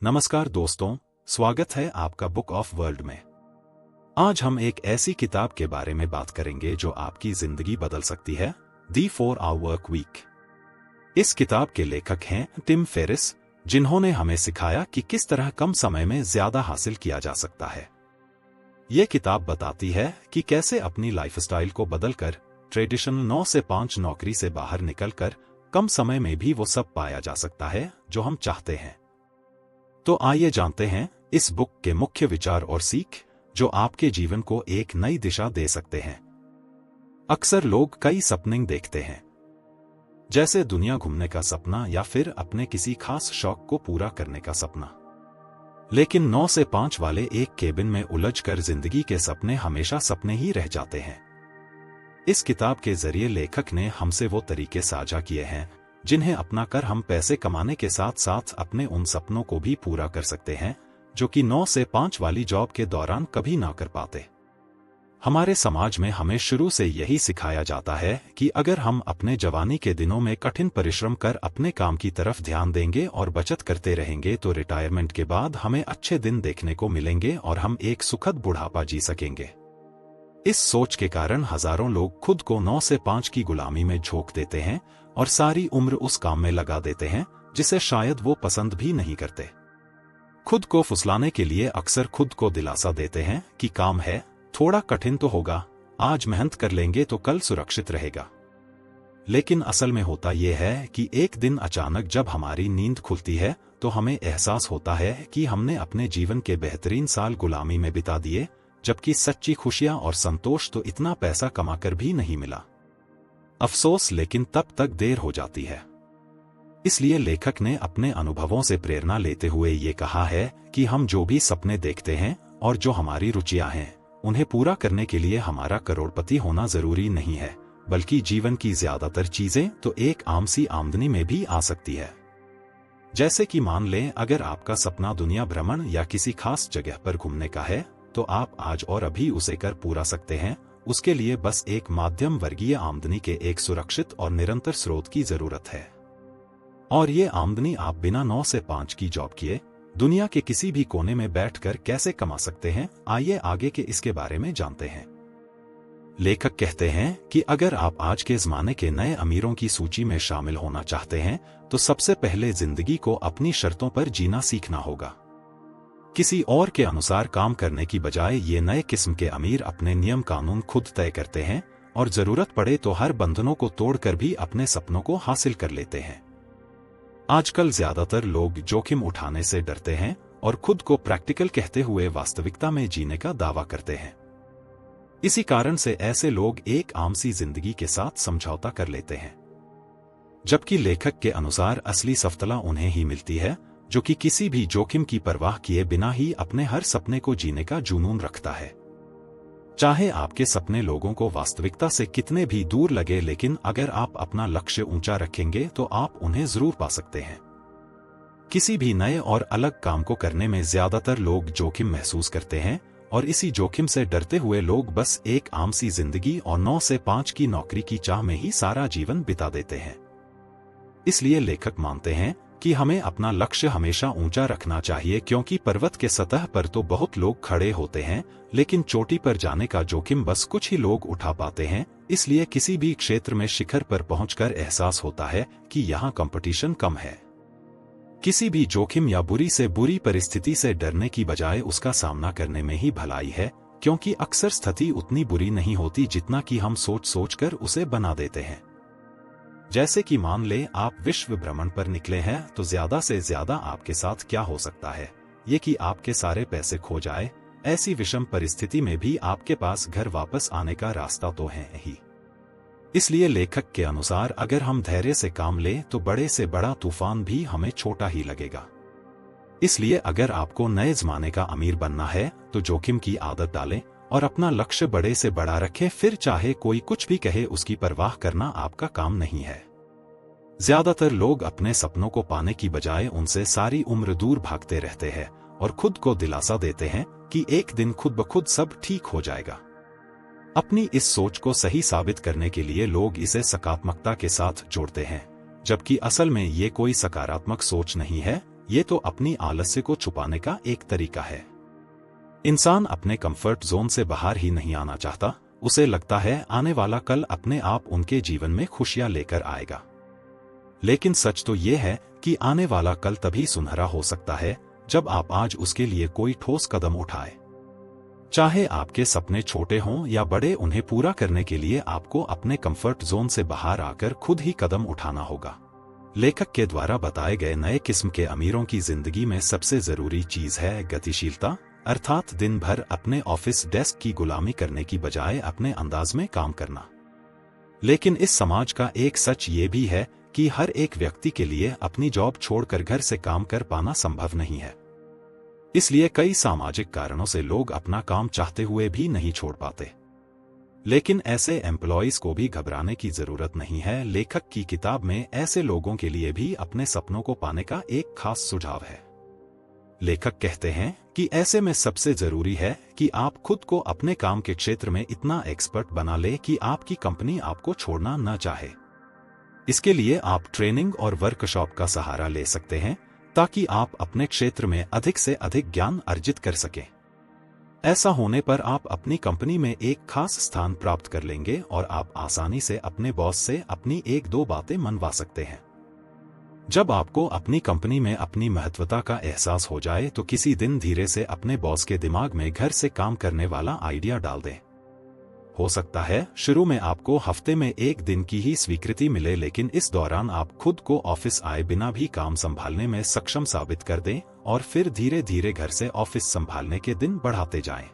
नमस्कार दोस्तों, स्वागत है आपका बुक ऑफ वर्ल्ड में। आज हम एक ऐसी किताब के बारे में बात करेंगे जो आपकी जिंदगी बदल सकती है, दी 4 Hour वर्क वीक। इस किताब के लेखक हैं टिम फेरिस, जिन्होंने हमें सिखाया कि किस तरह कम समय में ज्यादा हासिल किया जा सकता है। ये किताब बताती है कि कैसे अपनी लाइफस्टाइल को बदलकर ट्रेडिशनल 9 से 5 नौकरी से बाहर निकलकर कम समय में भी वो सब पाया जा सकता है जो हम चाहते हैं। तो आइए जानते हैं इस बुक के मुख्य विचार और सीख जो आपके जीवन को एक नई दिशा दे सकते हैं। अक्सर लोग कई सपने देखते हैं, जैसे दुनिया घूमने का सपना या फिर अपने किसी खास शौक को पूरा करने का सपना। लेकिन 9 से 5 वाले एक केबिन में उलझकर जिंदगी के सपने हमेशा सपने ही रह जाते हैं। इस किताब के जरिए लेखक ने हमसे वो तरीके साझा किए हैं जिन्हें अपनाकर हम पैसे कमाने के साथ साथ अपने उन सपनों को भी पूरा कर सकते हैं जो कि 9 से 5 वाली जॉब के दौरान कभी ना कर पाते। हमारे समाज में हमें शुरू से यही सिखाया जाता है कि अगर हम अपने जवानी के दिनों में कठिन परिश्रम कर अपने काम की तरफ ध्यान देंगे और बचत करते रहेंगे तो रिटायरमेंट के बाद हमें अच्छे दिन देखने को मिलेंगे और हम एक सुखद बुढ़ापा जी सकेंगे। इस सोच के कारण हजारों लोग खुद को 9 से 5 की गुलामी में झोंक देते हैं और सारी उम्र उस काम में लगा देते हैं जिसे शायद वो पसंद भी नहीं करते। खुद को फुसलाने के लिए अक्सर खुद को दिलासा देते हैं कि काम है, थोड़ा कठिन तो होगा, आज मेहनत कर लेंगे तो कल सुरक्षित रहेगा। लेकिन असल में होता यह है कि एक दिन अचानक जब हमारी नींद खुलती है तो हमें एहसास होता है कि हमने अपने जीवन के बेहतरीन साल गुलामी में बिता दिए, जबकि सच्ची खुशियां और संतोष तो इतना पैसा कमाकर भी नहीं मिला। अफसोस, लेकिन तब तक देर हो जाती है। इसलिए लेखक ने अपने अनुभवों से प्रेरणा लेते हुए ये कहा है कि हम जो भी सपने देखते हैं और जो हमारी रुचियां हैं, उन्हें पूरा करने के लिए हमारा करोड़पति होना जरूरी नहीं है, बल्कि जीवन की ज्यादातर चीजें तो एक आम सी आमदनी में भी आ सकती है। जैसे कि मान लें अगर आपका सपना दुनिया भ्रमण या किसी खास जगह पर घूमने का है, तो आप आज और अभी उसे कर पूरा सकते हैं। उसके लिए बस एक माध्यम वर्गीय आमदनी के एक सुरक्षित और निरंतर स्रोत की जरूरत है। और ये आमदनी आप बिना 9 से 5 की जॉब किए दुनिया के किसी भी कोने में बैठकर कैसे कमा सकते हैं, आइए आगे के इसके बारे में जानते हैं। लेखक कहते हैं कि अगर आप आज के जमाने के नए अमीरों की सूची में शामिल होना चाहते हैं तो सबसे पहले जिंदगी को अपनी शर्तों पर जीना सीखना होगा। किसी और के अनुसार काम करने की बजाय ये नए किस्म के अमीर अपने नियम कानून खुद तय करते हैं और जरूरत पड़े तो हर बंधनों को तोड़कर भी अपने सपनों को हासिल कर लेते हैं। आजकल ज्यादातर लोग जोखिम उठाने से डरते हैं और खुद को प्रैक्टिकल कहते हुए वास्तविकता में जीने का दावा करते हैं। इसी कारण से ऐसे लोग एक आम सी जिंदगी के साथ समझौता कर लेते हैं, जबकि लेखक के अनुसार असली सफलता उन्हें ही मिलती है जो कि किसी भी जोखिम की परवाह किए बिना ही अपने हर सपने को जीने का जुनून रखता है। चाहे आपके सपने लोगों को वास्तविकता से कितने भी दूर लगे, लेकिन अगर आप अपना लक्ष्य ऊंचा रखेंगे तो आप उन्हें जरूर पा सकते हैं। किसी भी नए और अलग काम को करने में ज्यादातर लोग जोखिम महसूस करते हैं और इसी जोखिम से डरते हुए लोग बस एक आम सी जिंदगी और 9 से 5 की नौकरी की चाह में ही सारा जीवन बिता देते हैं। इसलिए लेखक मानते हैं कि हमें अपना लक्ष्य हमेशा ऊंचा रखना चाहिए, क्योंकि पर्वत के सतह पर तो बहुत लोग खड़े होते हैं लेकिन चोटी पर जाने का जोखिम बस कुछ ही लोग उठा पाते हैं। इसलिए किसी भी क्षेत्र में शिखर पर पहुंचकर एहसास होता है कि यहाँ कंपटीशन कम है। किसी भी जोखिम या बुरी से बुरी परिस्थिति से डरने की बजाय उसका सामना करने में ही भलाई है, क्योंकि अक्सर स्थिति उतनी बुरी नहीं होती जितना कि हम सोच सोचकर उसे बना देते हैं। जैसे कि मान ले आप विश्व भ्रमण पर निकले हैं तो ज्यादा से ज्यादा आपके साथ क्या हो सकता है, ये कि आपके सारे पैसे खो जाए। ऐसी विषम परिस्थिति में भी आपके पास घर वापस आने का रास्ता तो है ही। इसलिए लेखक के अनुसार अगर हम धैर्य से काम लें तो बड़े से बड़ा तूफान भी हमें छोटा ही लगेगा। इसलिए अगर आपको नए जमाने का अमीर बनना है तो जोखिम की आदत डालें और अपना लक्ष्य बड़े से बड़ा रखें। फिर चाहे कोई कुछ भी कहे उसकी परवाह करना आपका काम नहीं है। ज्यादातर लोग अपने सपनों को पाने की बजाय उनसे सारी उम्र दूर भागते रहते हैं और खुद को दिलासा देते हैं कि एक दिन खुद ब खुद सब ठीक हो जाएगा। अपनी इस सोच को सही साबित करने के लिए लोग इसे सकारात्मकता के साथ जोड़ते हैं, जबकि असल में ये कोई सकारात्मक सोच नहीं है, ये तो अपनी आलस्य को छुपाने का एक तरीका है। इंसान अपने कंफर्ट जोन से बाहर ही नहीं आना चाहता। उसे लगता है आने वाला कल अपने आप उनके जीवन में खुशियां लेकर आएगा। लेकिन सच तो ये है कि आने वाला कल तभी सुनहरा हो सकता है जब आप आज उसके लिए कोई ठोस कदम उठाए। चाहे आपके सपने छोटे हों या बड़े, उन्हें पूरा करने के लिए आपको अपने कंफर्ट जोन से बाहर आकर खुद ही कदम उठाना होगा। लेखक के द्वारा बताए गए नए किस्म के अमीरों की जिंदगी में सबसे जरूरी चीज है गतिशीलता, अर्थात दिन भर अपने ऑफिस डेस्क की गुलामी करने की बजाय अपने अंदाज में काम करना। लेकिन इस समाज का एक सच ये भी है कि हर एक व्यक्ति के लिए अपनी जॉब छोड़कर घर से काम कर पाना संभव नहीं है। इसलिए कई सामाजिक कारणों से लोग अपना काम चाहते हुए भी नहीं छोड़ पाते। लेकिन ऐसे एम्प्लॉइज को भी घबराने की जरूरत नहीं है। लेखक की किताब में ऐसे लोगों के लिए भी अपने सपनों को पाने का एक खास सुझाव है। लेखक कहते हैं कि ऐसे में सबसे जरूरी है कि आप खुद को अपने काम के क्षेत्र में इतना एक्सपर्ट बना ले कि आपकी कंपनी आपको छोड़ना न चाहे। इसके लिए आप ट्रेनिंग और वर्कशॉप का सहारा ले सकते हैं ताकि आप अपने क्षेत्र में अधिक से अधिक ज्ञान अर्जित कर सकें। ऐसा होने पर आप अपनी कंपनी में एक खास स्थान प्राप्त कर लेंगे और आप आसानी से अपने बॉस से अपनी एक दो बातें मनवा सकते हैं। जब आपको अपनी कंपनी में अपनी महत्वता का एहसास हो जाए तो किसी दिन धीरे से अपने बॉस के दिमाग में घर से काम करने वाला आइडिया डाल दें। हो सकता है शुरू में आपको हफ्ते में एक दिन की ही स्वीकृति मिले, लेकिन इस दौरान आप खुद को ऑफिस आए बिना भी काम संभालने में सक्षम साबित कर दें और फिर धीरे धीरे घर से ऑफिस संभालने के दिन बढ़ाते जाएं।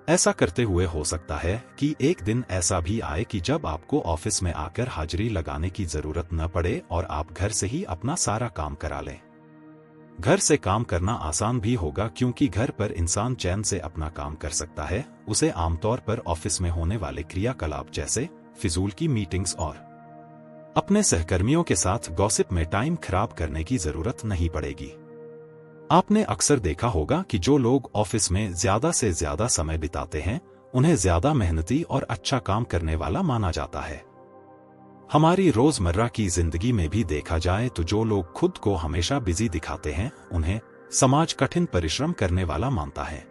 ऐसा करते हुए हो सकता है कि एक दिन ऐसा भी आए कि जब आपको ऑफिस में आकर हाजिरी लगाने की जरूरत न पड़े और आप घर से ही अपना सारा काम करा लें। घर से काम करना आसान भी होगा क्योंकि घर पर इंसान चैन से अपना काम कर सकता है। उसे आमतौर पर ऑफिस में होने वाले क्रियाकलाप जैसे फिजूल की मीटिंग्स और अपने सहकर्मियों के साथ गॉसिप में टाइम खराब करने की जरूरत नहीं पड़ेगी। आपने अक्सर देखा होगा कि जो लोग ऑफिस में ज्यादा से ज्यादा समय बिताते हैं उन्हें ज्यादा मेहनती और अच्छा काम करने वाला माना जाता है। हमारी रोजमर्रा की जिंदगी में भी देखा जाए तो जो लोग खुद को हमेशा बिजी दिखाते हैं उन्हें समाज कठिन परिश्रम करने वाला मानता है।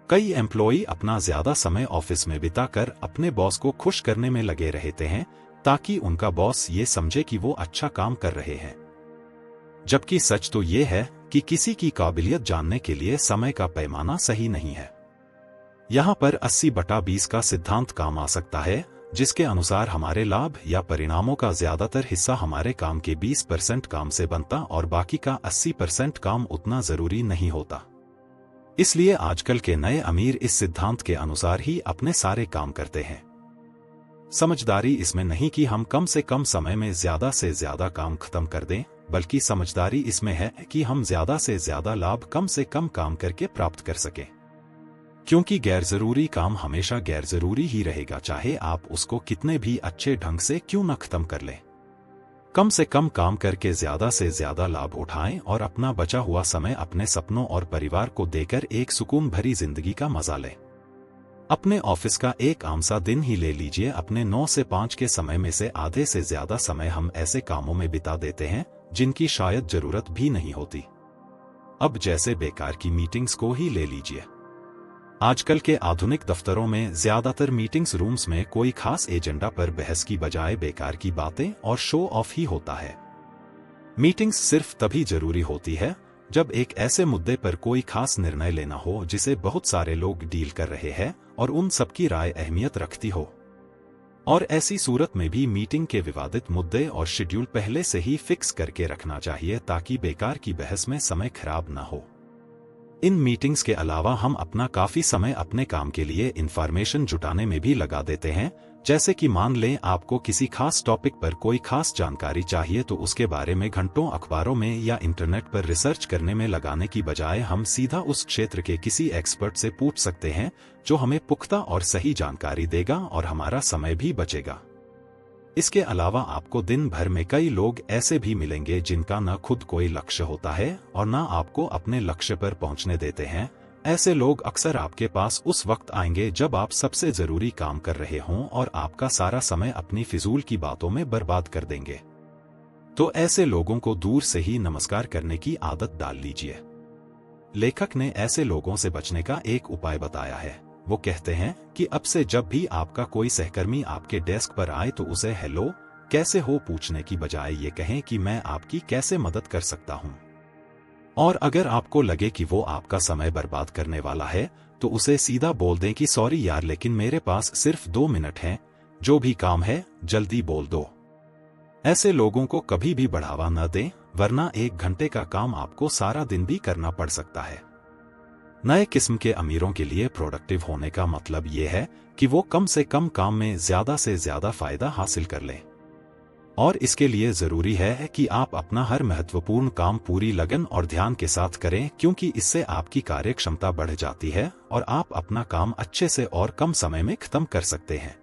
कई एम्प्लॉई अपना ज्यादा समय ऑफिस में बिताकर अपने बॉस को खुश करने में लगे रहते हैं ताकि उनका बॉस ये समझे कि वो अच्छा काम कर रहे हैं। जबकि सच तो ये है कि किसी की काबिलियत जानने के लिए समय का पैमाना सही नहीं है। यहाँ पर 80/20 का सिद्धांत काम आ सकता है, जिसके अनुसार हमारे लाभ या परिणामों का ज्यादातर हिस्सा हमारे काम के 20% काम से बनता और बाकी का 80% काम उतना जरूरी नहीं होता। इसलिए आजकल के नए अमीर इस सिद्धांत के अनुसार ही अपने सारे काम करते हैं। समझदारी इसमें नहीं कि हम कम से कम समय में ज्यादा से ज्यादा काम खत्म कर दें, बल्कि समझदारी इसमें है कि हम ज्यादा से ज्यादा लाभ कम से कम काम करके प्राप्त कर सकें। क्योंकि गैर जरूरी काम हमेशा गैर जरूरी ही रहेगा, चाहे आप उसको कितने भी अच्छे ढंग से क्यों न खत्म कर लें। कम से कम काम करके ज्यादा से ज्यादा लाभ उठाएं और अपना बचा हुआ समय अपने सपनों और परिवार को देकर एक सुकून भरी जिंदगी का मजा लें। अपने ऑफिस का एक आम सा दिन ही ले लीजिए। अपने 9 से 5 के समय में से आधे से ज्यादा समय हम ऐसे कामों में बिता देते हैं जिनकी शायद जरूरत भी नहीं होती। अब जैसे बेकार की मीटिंग्स को ही ले लीजिए। आजकल के आधुनिक दफ्तरों में ज्यादातर मीटिंग्स रूम्स में कोई खास एजेंडा पर बहस की बजाय बेकार की बातें और शो ऑफ ही होता है। मीटिंग्स सिर्फ तभी जरूरी होती है जब एक ऐसे मुद्दे पर कोई खास निर्णय लेना हो जिसे बहुत सारे लोग डील कर रहे हैं और उन सबकी राय अहमियत रखती हो। और ऐसी सूरत में भी मीटिंग के विवादित मुद्दे और शेड्यूल पहले से ही फिक्स करके रखना चाहिए ताकि बेकार की बहस में समय खराब न हो। इन मीटिंग्स के अलावा हम अपना काफी समय अपने काम के लिए इंफॉर्मेशन जुटाने में भी लगा देते हैं। जैसे कि मान लें आपको किसी खास टॉपिक पर कोई खास जानकारी चाहिए तो उसके बारे में घंटों अखबारों में या इंटरनेट पर रिसर्च करने में लगाने की बजाय हम सीधा उस क्षेत्र के किसी एक्सपर्ट से पूछ सकते हैं जो हमें पुख्ता और सही जानकारी देगा और हमारा समय भी बचेगा। इसके अलावा आपको दिन भर में कई लोग ऐसे भी मिलेंगे जिनका न खुद कोई लक्ष्य होता है और न आपको अपने लक्ष्य पर पहुंचने देते हैं। ऐसे लोग अक्सर आपके पास उस वक्त आएंगे जब आप सबसे जरूरी काम कर रहे हों और आपका सारा समय अपनी फिजूल की बातों में बर्बाद कर देंगे। तो ऐसे लोगों को दूर से ही नमस्कार करने की आदत डाल लीजिए। लेखक ने ऐसे लोगों से बचने का एक उपाय बताया है। वो कहते हैं कि अब से जब भी आपका कोई सहकर्मी आपके डेस्क पर आए तो उसे हेलो कैसे हो पूछने की बजाय ये कहें कि मैं आपकी कैसे मदद कर सकता हूं। और अगर आपको लगे कि वो आपका समय बर्बाद करने वाला है तो उसे सीधा बोल दें कि सॉरी यार लेकिन मेरे पास सिर्फ 2 मिनट हैं, जो भी काम है जल्दी बोल दो। ऐसे लोगों को कभी भी बढ़ावा न दें, वरना 1 घंटे का काम आपको सारा दिन भी करना पड़ सकता है। नए किस्म के अमीरों के लिए प्रोडक्टिव होने का मतलब ये है कि वो कम से कम काम में ज्यादा से ज्यादा फायदा हासिल कर लें। और इसके लिए जरूरी है कि आप अपना हर महत्वपूर्ण काम पूरी लगन और ध्यान के साथ करें, क्योंकि इससे आपकी कार्यक्षमता बढ़ जाती है और आप अपना काम अच्छे से और कम समय में खत्म कर सकते हैं।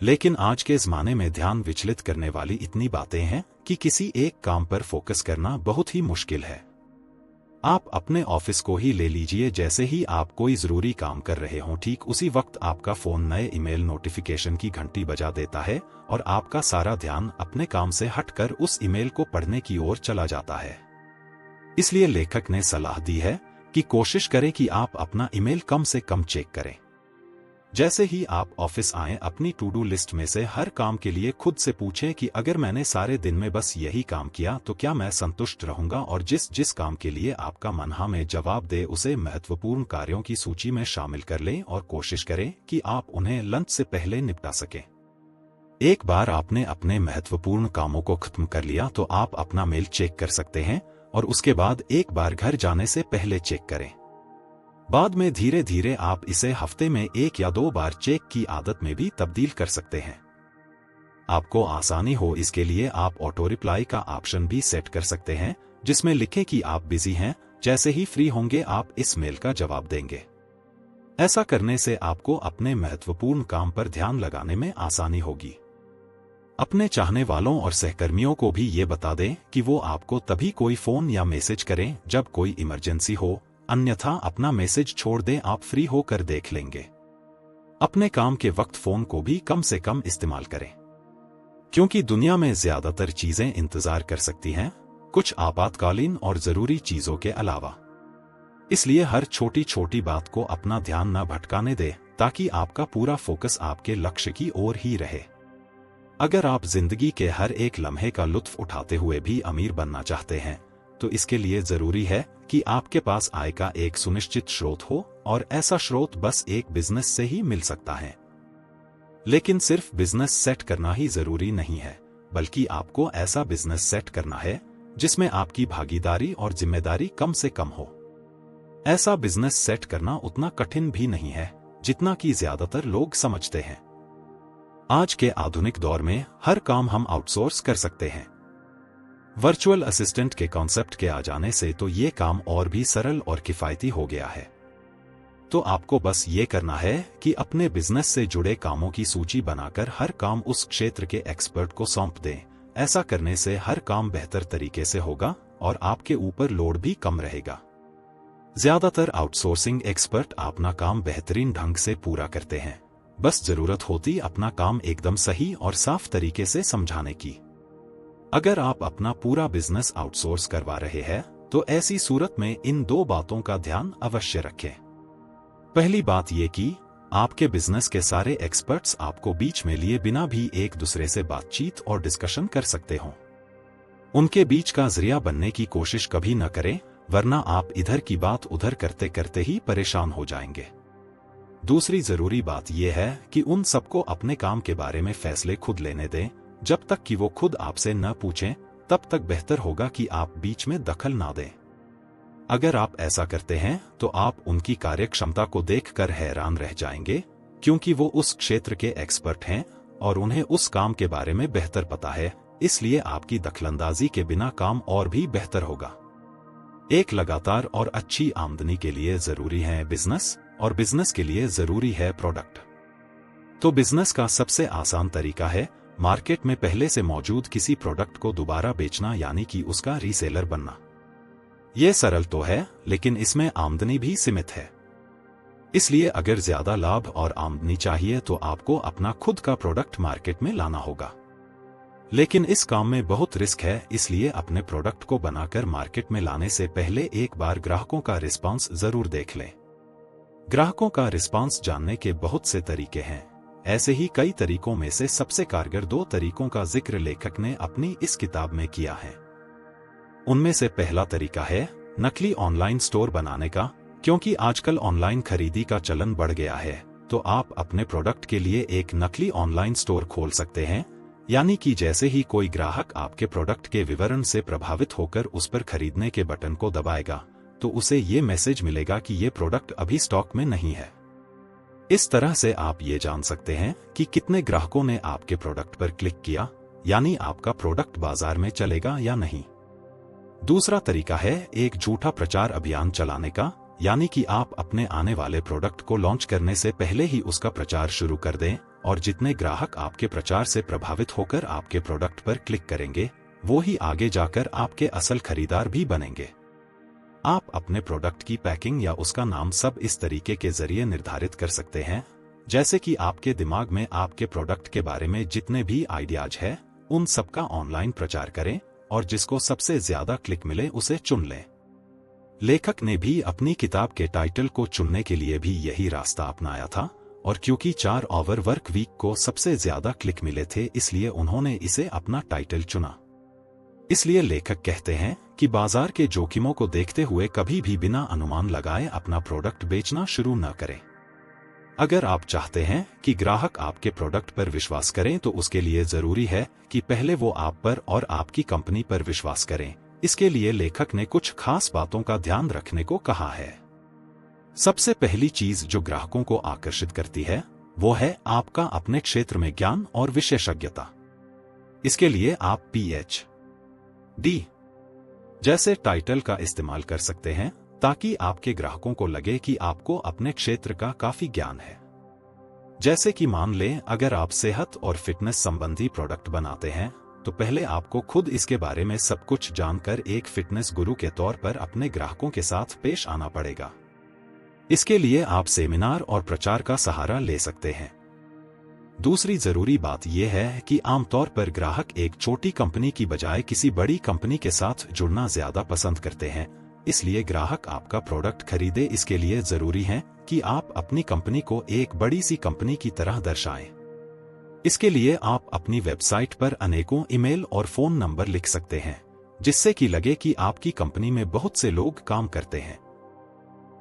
लेकिन आज के ज़माने में ध्यान विचलित करने वाली इतनी बातें हैं कि किसी एक काम पर फोकस करना बहुत ही मुश्किल है। आप अपने ऑफिस को ही ले लीजिए, जैसे ही आप कोई जरूरी काम कर रहे हों ठीक उसी वक्त आपका फोन नए ईमेल नोटिफिकेशन की घंटी बजा देता है और आपका सारा ध्यान अपने काम से हटकर उस ईमेल को पढ़ने की ओर चला जाता है। इसलिए लेखक ने सलाह दी है कि कोशिश करें कि आप अपना ईमेल कम से कम चेक करें। जैसे ही आप ऑफिस आएं, अपनी टू डू लिस्ट में से हर काम के लिए खुद से पूछें कि अगर मैंने सारे दिन में बस यही काम किया तो क्या मैं संतुष्ट रहूंगा, और जिस जिस काम के लिए आपका मन हाँ में जवाब दे उसे महत्वपूर्ण कार्यों की सूची में शामिल कर लें और कोशिश करें कि आप उन्हें लंच से पहले निपटा सकें। एक बार आपने अपने महत्वपूर्ण कामों को खत्म कर लिया तो आप अपना मेल चेक कर सकते हैं और उसके बाद एक बार घर जाने से पहले चेक करें। बाद में धीरे धीरे आप इसे हफ्ते में 1 या 2 बार चेक की आदत में भी तब्दील कर सकते हैं। आपको आसानी हो इसके लिए आप ऑटो रिप्लाई का ऑप्शन भी सेट कर सकते हैं, जिसमें लिखें कि आप बिजी हैं, जैसे ही फ्री होंगे आप इस मेल का जवाब देंगे। ऐसा करने से आपको अपने महत्वपूर्ण काम पर ध्यान लगाने में आसानी होगी। अपने चाहने वालों और सहकर्मियों को भी ये बता दें कि वो आपको तभी कोई फोन या मैसेज करें जब कोई इमरजेंसी हो, अन्यथा अपना मैसेज छोड़ दें, आप फ्री होकर देख लेंगे। अपने काम के वक्त फोन को भी कम से कम इस्तेमाल करें, क्योंकि दुनिया में ज्यादातर चीजें इंतजार कर सकती हैं, कुछ आपातकालीन और जरूरी चीजों के अलावा। इसलिए हर छोटी छोटी बात को अपना ध्यान न भटकाने दें, ताकि आपका पूरा फोकस आपके लक्ष्य की ओर ही रहे। अगर आप जिंदगी के हर एक लम्हे का लुत्फ उठाते हुए भी अमीर बनना चाहते हैं तो इसके लिए जरूरी है कि आपके पास आय का एक सुनिश्चित स्रोत हो, और ऐसा स्रोत बस एक बिजनेस से ही मिल सकता है। लेकिन सिर्फ बिजनेस सेट करना ही जरूरी नहीं है, बल्कि आपको ऐसा बिजनेस सेट करना है जिसमें आपकी भागीदारी और जिम्मेदारी कम से कम हो। ऐसा बिजनेस सेट करना उतना कठिन भी नहीं है जितना कि ज्यादातर लोग समझते हैं। आज के आधुनिक दौर में हर काम हम आउटसोर्स कर सकते हैं। वर्चुअल असिस्टेंट के कॉन्सेप्ट के आ जाने से तो ये काम और भी सरल और किफायती हो गया है। तो आपको बस ये करना है कि अपने बिजनेस से जुड़े कामों की सूची बनाकर हर काम उस क्षेत्र के एक्सपर्ट को सौंप दें। ऐसा करने से हर काम बेहतर तरीके से होगा और आपके ऊपर लोड भी कम रहेगा। ज्यादातर आउटसोर्सिंग एक्सपर्ट अपना काम बेहतरीन ढंग से पूरा करते हैं, बस जरूरत होती अपना काम एकदम सही और साफ तरीके से समझाने की। अगर आप अपना पूरा बिजनेस आउटसोर्स करवा रहे हैं तो ऐसी सूरत में इन 2 बातों का ध्यान अवश्य रखें। पहली बात ये कि आपके बिजनेस के सारे एक्सपर्ट्स आपको बीच में लिए बिना भी एक दूसरे से बातचीत और डिस्कशन कर सकते हों। उनके बीच का जरिया बनने की कोशिश कभी न करें, वरना आप इधर की बात उधर करते करते ही परेशान हो जाएंगे। दूसरी जरूरी बात यह है कि उन सबको अपने काम के बारे में फैसले खुद लेने दें। जब तक कि वो खुद आपसे न पूछें तब तक बेहतर होगा कि आप बीच में दखल ना दें। अगर आप ऐसा करते हैं तो आप उनकी कार्यक्षमता को देखकर हैरान रह जाएंगे, क्योंकि वो उस क्षेत्र के एक्सपर्ट हैं और उन्हें उस काम के बारे में बेहतर पता है। इसलिए आपकी दखलंदाजी के बिना काम और भी बेहतर होगा। एक लगातार और अच्छी आमदनी के लिए जरूरी है बिजनेस, और बिजनेस के लिए जरूरी है प्रोडक्ट। तो बिजनेस का सबसे आसान तरीका है मार्केट में पहले से मौजूद किसी प्रोडक्ट को दोबारा बेचना, यानी कि उसका रीसेलर बनना। यह सरल तो है, लेकिन इसमें आमदनी भी सीमित है। इसलिए अगर ज्यादा लाभ और आमदनी चाहिए तो आपको अपना खुद का प्रोडक्ट मार्केट में लाना होगा। लेकिन इस काम में बहुत रिस्क है, इसलिए अपने प्रोडक्ट को बनाकर मार्केट में लाने से पहले एक बार ग्राहकों का रिस्पांस जरूर देख लें। ग्राहकों का रिस्पांस जानने के बहुत से तरीके हैं। ऐसे ही कई तरीकों में से सबसे कारगर 2 तरीकों का जिक्र लेखक ने अपनी इस किताब में किया है। उनमें से पहला तरीका है नकली ऑनलाइन स्टोर बनाने का। क्योंकि आजकल ऑनलाइन खरीदी का चलन बढ़ गया है, तो आप अपने प्रोडक्ट के लिए एक नकली ऑनलाइन स्टोर खोल सकते हैं। यानी कि जैसे ही कोई ग्राहक आपके प्रोडक्ट के विवरण से प्रभावित होकर उस पर खरीदने के बटन को दबाएगा, तो उसे ये मैसेज मिलेगा कि ये प्रोडक्ट अभी स्टॉक में नहीं है। इस तरह से आप ये जान सकते हैं कि कितने ग्राहकों ने आपके प्रोडक्ट पर क्लिक किया, यानी आपका प्रोडक्ट बाजार में चलेगा या नहीं। दूसरा तरीका है एक झूठा प्रचार अभियान चलाने का। यानी कि आप अपने आने वाले प्रोडक्ट को लॉन्च करने से पहले ही उसका प्रचार शुरू कर दें, और जितने ग्राहक आपके प्रचार से प्रभावित होकर आपके प्रोडक्ट पर क्लिक करेंगे, वो ही आगे जाकर आपके असल खरीदार भी बनेंगे। आप अपने प्रोडक्ट की पैकिंग या उसका नाम सब इस तरीके के जरिए निर्धारित कर सकते हैं, जैसे कि आपके दिमाग में आपके प्रोडक्ट के बारे में जितने भी आइडियाज है, उन सबका ऑनलाइन प्रचार करें और जिसको सबसे ज्यादा क्लिक मिले उसे चुन लें। लेखक ने भी अपनी किताब के टाइटल को चुनने के लिए भी यही रास्ता अपनाया था, और क्योंकि 4 आवर वर्क वीक को सबसे ज्यादा क्लिक मिले थे, इसलिए उन्होंने इसे अपना टाइटल चुना। इसलिए लेखक कहते हैं कि बाजार के जोखिमों को देखते हुए कभी भी बिना अनुमान लगाए अपना प्रोडक्ट बेचना शुरू न करें। अगर आप चाहते हैं कि ग्राहक आपके प्रोडक्ट पर विश्वास करें, तो उसके लिए जरूरी है कि पहले वो आप पर और आपकी कंपनी पर विश्वास करें। इसके लिए लेखक ने कुछ खास बातों का ध्यान रखने को कहा है। सबसे पहली चीज जो ग्राहकों को आकर्षित करती है, वो है आपका अपने क्षेत्र में ज्ञान और विशेषज्ञता। इसके लिए आप PhD जैसे टाइटल का इस्तेमाल कर सकते हैं, ताकि आपके ग्राहकों को लगे कि आपको अपने क्षेत्र का काफी ज्ञान है। जैसे कि मान लें, अगर आप सेहत और फिटनेस संबंधी प्रोडक्ट बनाते हैं, तो पहले आपको खुद इसके बारे में सब कुछ जानकर एक फिटनेस गुरु के तौर पर अपने ग्राहकों के साथ पेश आना पड़ेगा। इसके लिए आप सेमिनार और प्रचार का सहारा ले सकते हैं। दूसरी जरूरी बात यह है कि आमतौर पर ग्राहक एक छोटी कंपनी की बजाय किसी बड़ी कंपनी के साथ जुड़ना ज्यादा पसंद करते हैं। इसलिए ग्राहक आपका प्रोडक्ट खरीदे, इसके लिए जरूरी है कि आप अपनी कंपनी को एक बड़ी सी कंपनी की तरह दर्शाएं। इसके लिए आप अपनी वेबसाइट पर अनेकों ईमेल और फोन नंबर लिख सकते हैं, जिससे कि लगे कि आपकी कंपनी में बहुत से लोग काम करते हैं।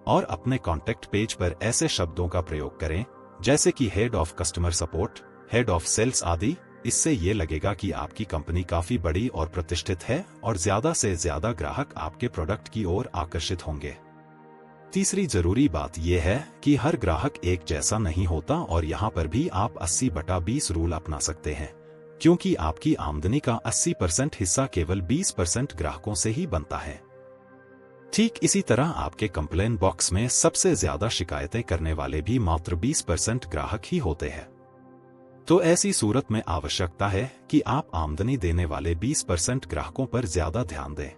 और अपने कॉन्टेक्ट पेज पर ऐसे शब्दों का प्रयोग करें जैसे कि head of customer support, head of sales आदि। इससे ये लगेगा कि आपकी कंपनी काफी बड़ी और प्रतिष्ठित है और ज्यादा से ज्यादा ग्राहक आपके प्रोडक्ट की ओर आकर्षित होंगे। तीसरी जरूरी बात यह है कि हर ग्राहक एक जैसा नहीं होता, और यहाँ पर भी आप 80/20 रूल अपना सकते हैं, क्योंकि आपकी आमदनी का 80% हिस्सा केवल 20% ग्राहकों से ही बनता है। ठीक इसी तरह आपके कंप्लेन बॉक्स में सबसे ज्यादा शिकायतें करने वाले भी मात्र 20% ग्राहक ही होते हैं। तो ऐसी सूरत में आवश्यकता है कि आप आमदनी देने वाले 20% ग्राहकों पर ज्यादा ध्यान दें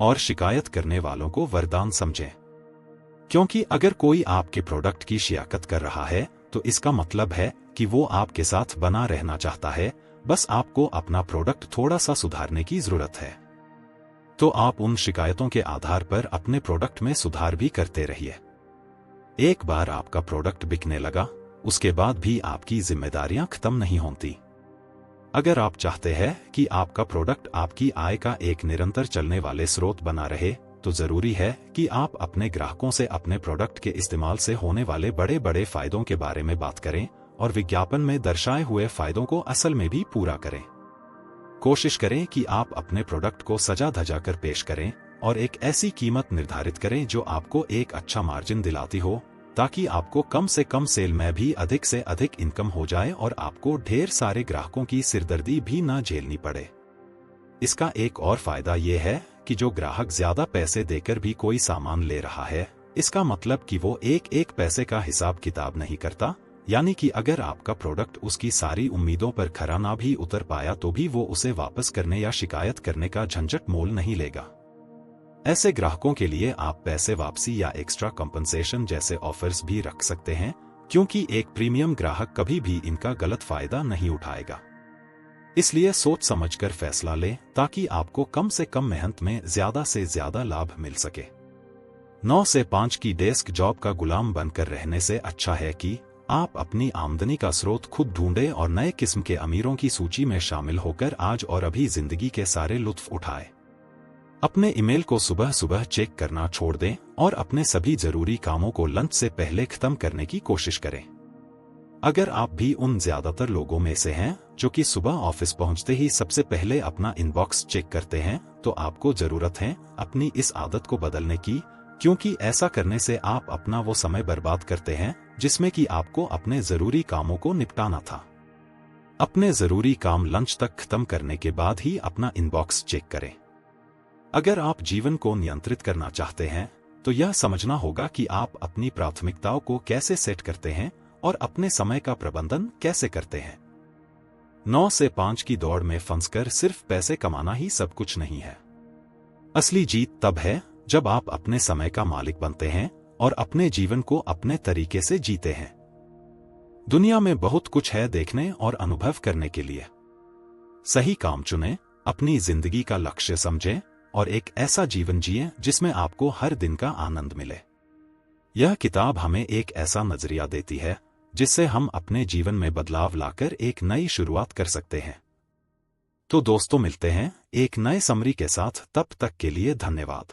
और शिकायत करने वालों को वरदान समझें। क्योंकि अगर कोई आपके प्रोडक्ट की शिकायत कर रहा है, तो इसका मतलब है कि वो आपके साथ बना रहना चाहता है, बस आपको अपना प्रोडक्ट थोड़ा सा सुधारने की जरूरत है। तो आप उन शिकायतों के आधार पर अपने प्रोडक्ट में सुधार भी करते रहिए। एक बार आपका प्रोडक्ट बिकने लगा, उसके बाद भी आपकी जिम्मेदारियां खत्म नहीं होती। अगर आप चाहते हैं कि आपका प्रोडक्ट आपकी आय का एक निरंतर चलने वाले स्रोत बना रहे, तो जरूरी है कि आप अपने ग्राहकों से अपने प्रोडक्ट के इस्तेमाल से होने वाले बड़े बड़े फायदों के बारे में बात करें और विज्ञापन में दर्शाए हुए फायदों को असल में भी पूरा करें। कोशिश करें कि आप अपने प्रोडक्ट को सजा धजा कर पेश करें और एक ऐसी कीमत निर्धारित करें जो आपको एक अच्छा मार्जिन दिलाती हो, ताकि आपको कम से कम सेल में भी अधिक से अधिक इनकम हो जाए और आपको ढेर सारे ग्राहकों की सिरदर्दी भी न झेलनी पड़े। इसका एक और फायदा यह है कि जो ग्राहक ज्यादा पैसे देकर भी कोई सामान ले रहा है, इसका मतलब कि वो एक एक पैसे का हिसाब किताब नहीं करता। यानी कि अगर आपका प्रोडक्ट उसकी सारी उम्मीदों पर खरा ना भी उतर पाया, तो भी वो उसे वापस करने या शिकायत करने का झंझट मोल नहीं लेगा। ऐसे ग्राहकों के लिए आप पैसे वापसी या एक्स्ट्रा कंपनसेशन जैसे ऑफर्स भी रख सकते हैं, क्योंकि एक प्रीमियम ग्राहक कभी भी इनका गलत फायदा नहीं उठाएगा। इसलिए सोच समझकर फैसला लें ताकि आपको कम से कम मेहनत में ज्यादा से ज्यादा लाभ मिल सके। 9 से 5 की डेस्क जॉब का गुलाम बनकर रहने से अच्छा है कि आप अपनी आमदनी का स्रोत खुद ढूंढें और नए किस्म के अमीरों की सूची में शामिल होकर आज और अभी जिंदगी के सारे लुत्फ उठाएं। अपने ईमेल को सुबह सुबह चेक करना छोड़ दें और अपने सभी जरूरी कामों को लंच से पहले खत्म करने की कोशिश करें। अगर आप भी उन ज्यादातर लोगों में से हैं जो कि सुबह ऑफिस पहुंचते ही सबसे पहले अपना इनबॉक्स चेक करते हैं, तो आपको जरूरत है अपनी इस आदत को बदलने की, क्योंकि ऐसा करने से आप अपना वो समय बर्बाद करते हैं जिसमें कि आपको अपने जरूरी कामों को निपटाना था। अपने जरूरी काम लंच तक खत्म करने के बाद ही अपना इनबॉक्स चेक करें। अगर आप जीवन को नियंत्रित करना चाहते हैं तो यह समझना होगा कि आप अपनी प्राथमिकताओं को कैसे सेट करते हैं और अपने समय का प्रबंधन कैसे करते हैं। 9 से 5 की दौड़ में फंसकर सिर्फ पैसे कमाना ही सब कुछ नहीं है। असली जीत तब है जब आप अपने समय का मालिक बनते हैं और अपने जीवन को अपने तरीके से जीते हैं। दुनिया में बहुत कुछ है देखने और अनुभव करने के लिए। सही काम चुनें, अपनी जिंदगी का लक्ष्य समझें और एक ऐसा जीवन जिएं जिसमें आपको हर दिन का आनंद मिले। यह किताब हमें एक ऐसा नजरिया देती है जिससे हम अपने जीवन में बदलाव लाकर एक नई शुरुआत कर सकते हैं। तो दोस्तों, मिलते हैं एक नए समरी के साथ, तब तक के लिए धन्यवाद।